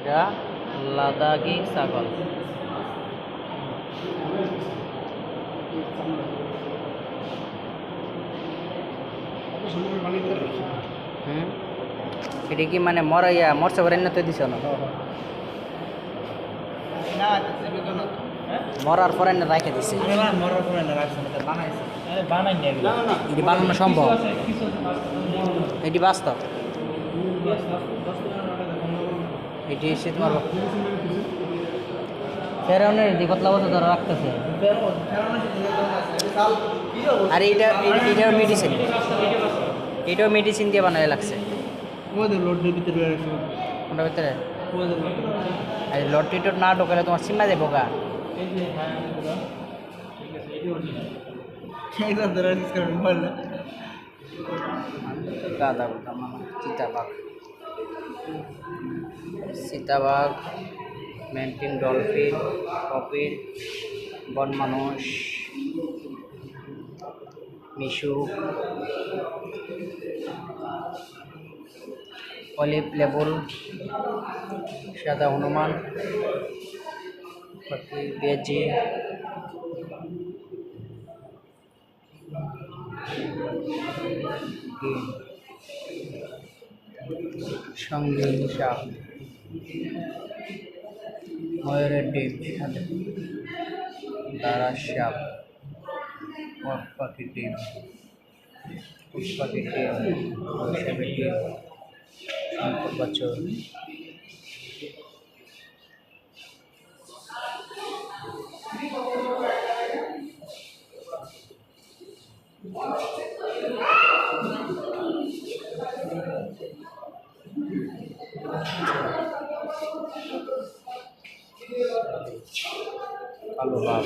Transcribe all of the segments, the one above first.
এটা লাদাখি ছাগল। এটা কি মানে মরছে পরে না তো দিছ না মরার পরে না রাখে দিছে এটি বানানো সম্ভব এটি বাস্তব এটি এসে তোমার ফেরাউনের কতলা বছর ধরে রাখতেছে আর এটাও মেডিসিন এটাও মেডিসিন দিয়ে বানায় লাগছে কোনটা ভিতরে আর লটরি টোট না ঢোকালে তোমার সিমা যাবো গা গাদা বলতাম চিতাবাঘ চিতাবাঘ মেন্টিন ডলফিন কপির বন মানুষ মিশু অলিভ লেবুল সাদা হনুমান পাখি বেজি সঙ্গে সাপ ময়ূরের ডিম দাঁড়া সাপ পাখির ডিম পাখির ডিম সাপের ডিম শঙ্কর বাছর কালো বাঘ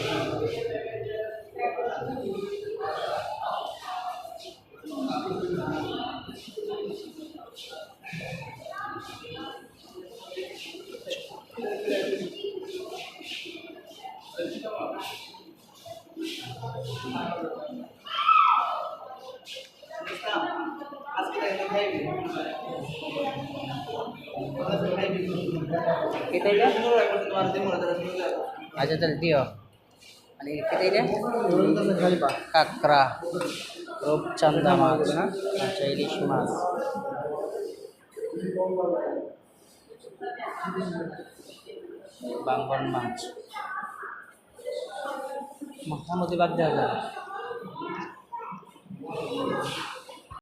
আচ্ছা তাহলে দিও মানে কাঁকড়া রূপচান্দা মাছ আচ্ছা ইলিশ মাছ বাঙ্গন মাছ মহানদী বাদ দেওয়া যায়